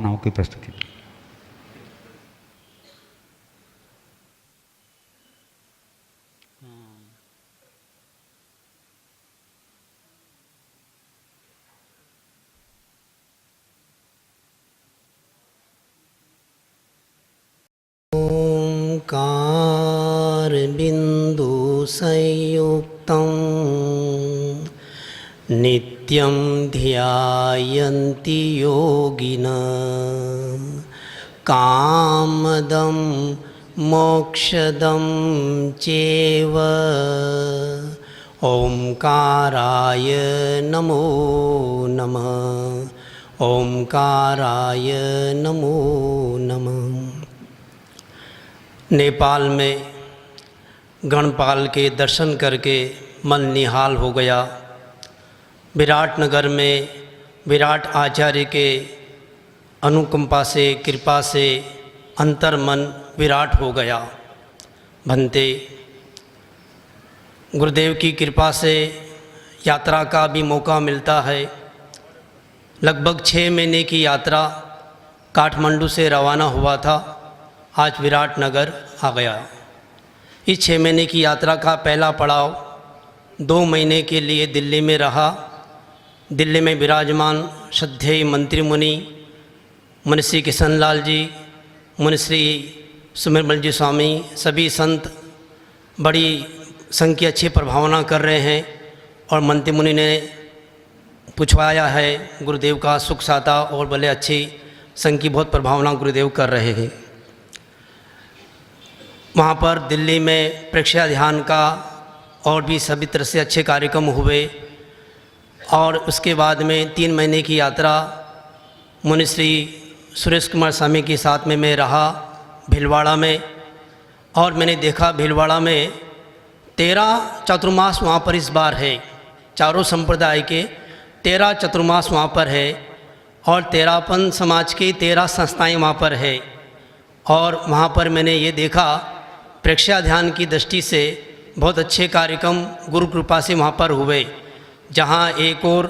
भावनाओं की प्रस्तुति। ओंकार बिंदु संयुक्तं नित्यं ध्यायन्ति योगिनः कामदं मोक्षदं चैव ओंकाराय नमो नमः। ओंकाराय नमो नमः। नेपाल में गणपाल के दर्शन करके मन निहाल हो गया। विराटनगर में विराट आचार्य के अनुकंपा से, कृपा से अंतर्मन विराट हो गया। भंते गुरुदेव की कृपा से यात्रा का भी मौका मिलता है। लगभग 6 महीने की यात्रा काठमांडू से रवाना हुआ था, आज विराटनगर आ गया। इस 6 महीने की यात्रा का पहला पड़ाव 2 महीने के लिए दिल्ली में रहा। दिल्ली में विराजमान श्रद्धेय मंत्री मुनि मुनिश्री किशनलाल जी, मुनिश्री सुमिरमल जी स्वामी, सभी संत बड़ी संघ की अच्छी प्रभावना कर रहे हैं और मंत्री मुनि ने पूछवाया है गुरुदेव का सुख साता और बोले अच्छी संघ की बहुत प्रभावना गुरुदेव कर रहे हैं। वहाँ पर दिल्ली में प्रेक्षा ध्यान का और भी सभी तरह से अच्छे कार्यक्रम हुए और उसके बाद में 3 महीने की यात्रा मुनिश्री सुरेश कुमार स्वामी के साथ में मैं रहा भीलवाड़ा में। और मैंने देखा भीलवाड़ा में 13 चातुर्मास वहाँ पर इस बार है। चारों संप्रदाय के 13 चातुर्मास वहाँ पर है और 13पन समाज की 13 संस्थाएं वहाँ पर है। और वहाँ पर मैंने ये देखा प्रेक्षा ध्यान की दृष्टि से बहुत अच्छे कार्यक्रम गुरु कृपा से वहाँ पर हुए, जहाँ एक और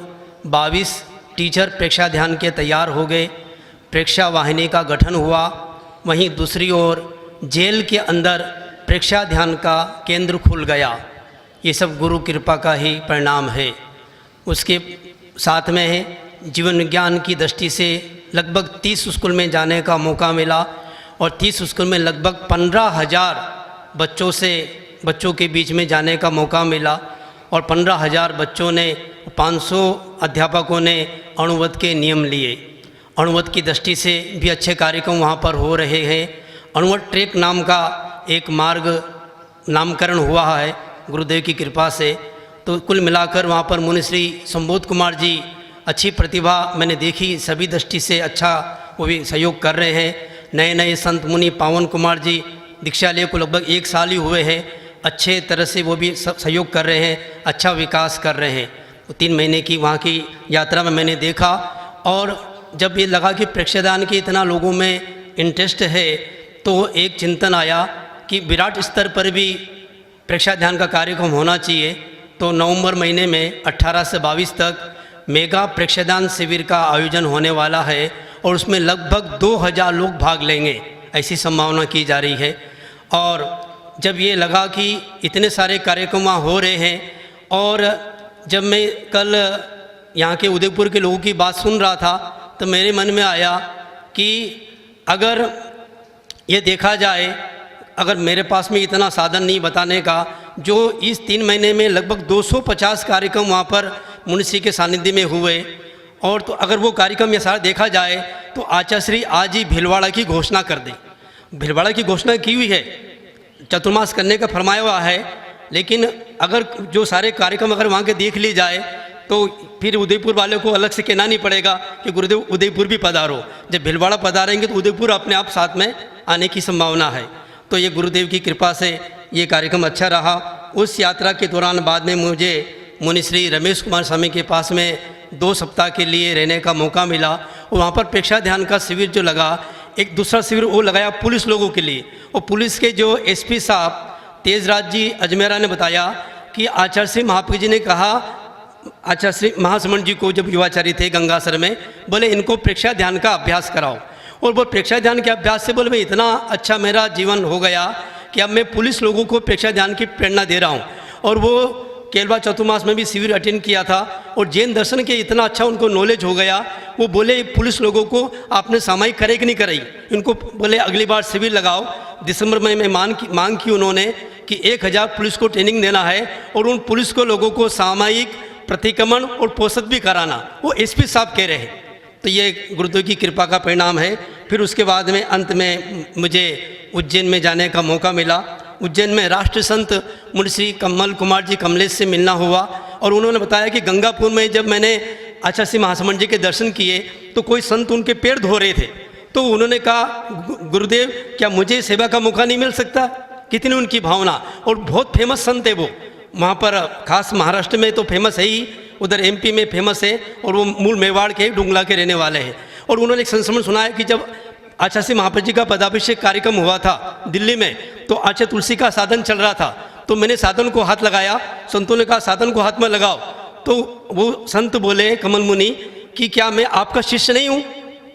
22 टीचर प्रेक्षा ध्यान के तैयार हो गए, प्रेक्षा वाहिनी का गठन हुआ। वहीं दूसरी ओर जेल के अंदर प्रेक्षा ध्यान का केंद्र खुल गया। ये सब गुरु कृपा का ही परिणाम है। उसके साथ में है जीवन विज्ञान की दृष्टि से लगभग 30 स्कूल में जाने का मौका मिला और 30 स्कूल में लगभग 15,000 बच्चों के बीच में जाने का मौका मिला और 15,000 बच्चों ने 500 अध्यापकों ने अणुवद के नियम लिए। अणुवद की दृष्टि से भी अच्छे कार्यक्रम वहाँ पर हो रहे हैं। अणुवद ट्रैक नाम का एक मार्ग नामकरण हुआ है गुरुदेव की कृपा से। तो कुल मिलाकर वहाँ पर मुनिश्री संबोध कुमार जी अच्छी प्रतिभा मैंने देखी, सभी दृष्टि से अच्छा वो भी सहयोग कर रहे हैं। नए नए संत मुनि पावन कुमार जी दीक्षा लिए को लगभग 1 साल ही हुए हैं, अच्छे तरह से वो भी सहयोग कर रहे हैं, अच्छा विकास कर रहे हैं। तो 3 महीने की वहाँ की यात्रा में मैंने देखा और जब ये लगा कि प्रेक्षादान के इतना लोगों में इंटरेस्ट है तो एक चिंतन आया कि विराट स्तर पर भी प्रेक्षा ध्यान का कार्यक्रम होना चाहिए। तो नवंबर महीने में 18 से 22 तक मेगा प्रेक्षादान शिविर का आयोजन होने वाला है और उसमें लगभग 2000 लोग भाग लेंगे, ऐसी संभावना की जा रही है। और जब ये लगा कि इतने सारे कार्यक्रम वहाँ हो रहे हैं और जब मैं कल यहाँ के उदयपुर के लोगों की बात सुन रहा था तो मेरे मन में आया कि अगर ये देखा जाए, अगर मेरे पास में इतना साधन नहीं बताने का, जो इस 3 महीने में लगभग 250 कार्यक्रम वहाँ पर मुनिश्री के सानिध्य में हुए और तो अगर वो कार्यक्रम ये सारा देखा जाए तो आचार्य श्री आज ही भीलवाड़ा की घोषणा कर दे। भीलवाड़ा की घोषणा की हुई है, चतुर्मास करने का फरमाया हुआ है, लेकिन अगर जो सारे कार्यक्रम अगर वहाँ के देख ली जाए तो फिर उदयपुर वाले को अलग से कहना नहीं पड़ेगा कि गुरुदेव उदयपुर भी पधारो। जब भीलवाड़ा पधारेंगे तो उदयपुर अपने आप साथ में आने की संभावना है। तो ये गुरुदेव की कृपा से ये कार्यक्रम अच्छा रहा। उस यात्रा के दौरान बाद में मुझे मुनिश्री रमेश कुमार स्वामी के पास में 2 सप्ताह के लिए रहने का मौका मिला और वहाँ पर प्रेक्षा ध्यान का शिविर जो लगा, एक दूसरा शिविर वो लगाया पुलिस लोगों के लिए। और पुलिस के जो एसपी साहब तेजराज जी अजमेरा ने बताया कि आचार्य श्री महाप्री जी ने कहा आचार्य श्री महासमण जी को जब युवाचारी थे गंगासर में, बोले इनको प्रेक्षा ध्यान का अभ्यास कराओ। और वो प्रेक्षा ध्यान के अभ्यास से बोले भाई इतना अच्छा मेरा जीवन हो गया कि अब मैं पुलिस लोगों को प्रेक्षा ध्यान की प्रेरणा दे रहा हूँ। और वो केलवा चतुर्मास में भी शिविर अटेंड किया था और जैन दर्शन के इतना अच्छा उनको नॉलेज हो गया। वो बोले पुलिस लोगों को आपने सामायिक करे कि नहीं कराई, इनको बोले अगली बार शिविर लगाओ। दिसंबर में मांग की उन्होंने कि 1000 पुलिस को ट्रेनिंग देना है और उन पुलिस को लोगों को सामायिक प्रतिक्रमण और पोषक भी कराना, वो एसपी साहब कह रहे हैं। तो ये गुरुदेव की कृपा का परिणाम है। फिर उसके बाद में अंत में मुझे उज्जैन में जाने का मौका मिला। उज्जैन में राष्ट्र संत मुंशी कमल कुमार जी कमलेश से मिलना हुआ और उन्होंने बताया कि गंगापुर में जब मैंने आचार्य श्री महासमण जी के दर्शन किए तो कोई संत उनके पैर धो रहे थे। तो उन्होंने कहा गुरुदेव क्या मुझे सेवा का मौका नहीं मिल सकता। कितनी उनकी भावना, और बहुत फेमस संत है वो वहाँ पर, खास महाराष्ट्र में तो फेमस है ही, उधर एमपी में फेमस है और वो मूल मेवाड़ के डुंगला के रहने वाले हैं। और उन्होंने एक संस्मरण सुनाया कि जब आचार्य श्री महाप्रभु जी का पदाभिषेक कार्यक्रम हुआ था दिल्ली में, तो आचार्य तुलसी का साधन चल रहा था। तो मैंने साधन को हाथ लगाया, संतों ने कहा साधन को हाथ में लगाओ। तो वो संत बोले कमल मुनि कि क्या मैं आपका शिष्य नहीं हूँ।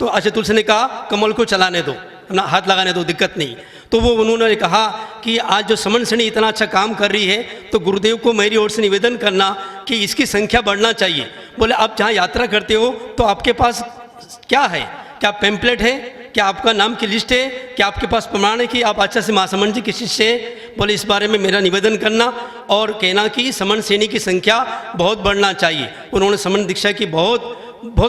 तो आचार्य तुलसी ने कहा कमल को चलाने दो, ना हाथ लगाने दो, दिक्कत नहीं। तो वो उन्होंने कहा कि आज जो समन श्रेणी इतना अच्छा काम कर रही है तो गुरुदेव को मेरी ओर से निवेदन करना कि इसकी संख्या बढ़ना चाहिए। बोले आप जहाँ यात्रा करते हो तो आपके पास क्या है, क्या पैम्पलेट है, क्या आपका नाम की लिस्ट है, क्या आपके पास प्रमाण है कि आप आचार्य श्री महासमण जी के शिष्य है। बोले इस बारे में मेरा निवेदन करना और कहना कि समन श्रेणी की संख्या बहुत बढ़ना चाहिए। उन्होंने समन दीक्षा की बहुत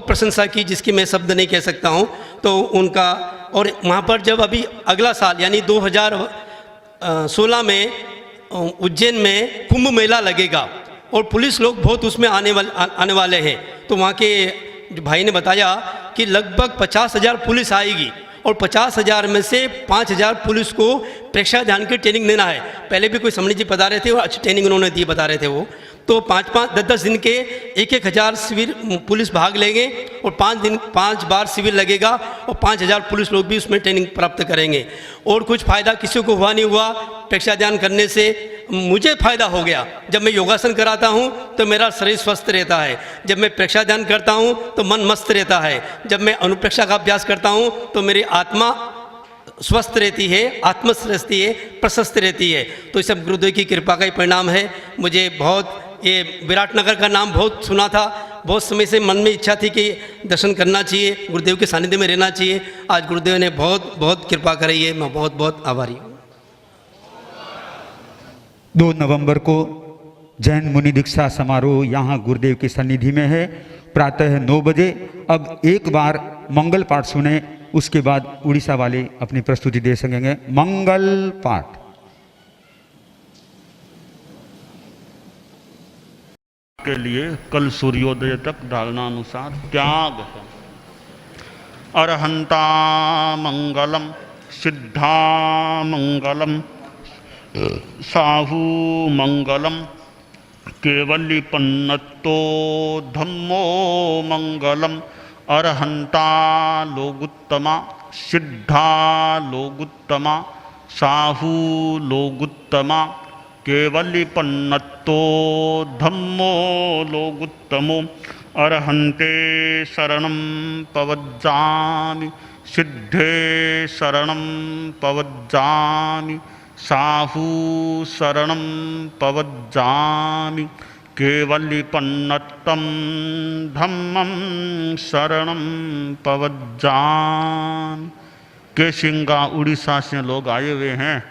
प्रशंसा की जिसकी मैं शब्द नहीं कह सकता हूँ। तो उनका, और वहाँ पर जब अभी अगला साल यानी 2016 में उज्जैन में कुंभ मेला लगेगा और पुलिस लोग बहुत उसमें आने वाले हैं। तो वहाँ के भाई ने बताया कि लगभग 50,000 पुलिस आएगी और 50,000 में से 5,000 पुलिस को प्रेक्षा ध्यान की ट्रेनिंग देना है। पहले भी कोई समणी जी बता रहे थे और अच्छी ट्रेनिंग उन्होंने दी, बता रहे थे वो। तो 5-10 दिन के 1,000 शिविर पुलिस भाग लेंगे और 5 बार शिविर लगेगा और 5,000 पुलिस लोग भी उसमें ट्रेनिंग प्राप्त करेंगे। और कुछ फ़ायदा किसी को हुआ नहीं हुआ प्रेक्षा ध्यान करने से, मुझे फ़ायदा हो गया। जब मैं योगासन कराता हूँ तो मेरा शरीर स्वस्थ रहता है, जब मैं प्रेक्षा ध्यान करता हूँ तो मन मस्त रहता है, जब मैं अनुप्रेक्षा का अभ्यास करता हूँ तो मेरी आत्मा स्वस्थ रहती है, आत्मस्थ रहती है, प्रशस्त रहती है। तो इस सब गुरुदेव की कृपा का ही परिणाम है। मुझे बहुत ये विराटनगर का नाम बहुत सुना था, बहुत समय से मन में इच्छा थी कि दर्शन करना चाहिए, गुरुदेव के सानिध्य में रहना चाहिए। आज गुरुदेव ने बहुत कृपा कराई है, मैं बहुत आभारी हूँ। 2 नवंबर को जैन मुनि दीक्षा समारोह यहाँ गुरुदेव की सन्निधि में है, प्रातः 9 बजे। अब एक बार मंगल पाठ सुने, उसके बाद उड़ीसा वाले अपनी प्रस्तुति दे सकेंगे। मंगल पाठ। के लिए कल सूर्योदय तक डालना अनुसार त्याग है। अरहंता मंगलम सिद्धा मंगलम साहू मंगलम केवली पन्नतो धम्मो मंगलम। अरहंता लोगुत्तमा सिद्धा लोगुत्तमा साहू लोगुत्तमा केवली पन्नतो धम्मो लोगुत्तमो। अरहंते शरणं पवज्जामि सिद्धे शरणं पवज्जामि साहू शरणं पवज्जामि केवली पन्नत्तं धम्मं शरणं पवज्जामि। केशिंगा उड़ीसा से लोग आए हुए हैं।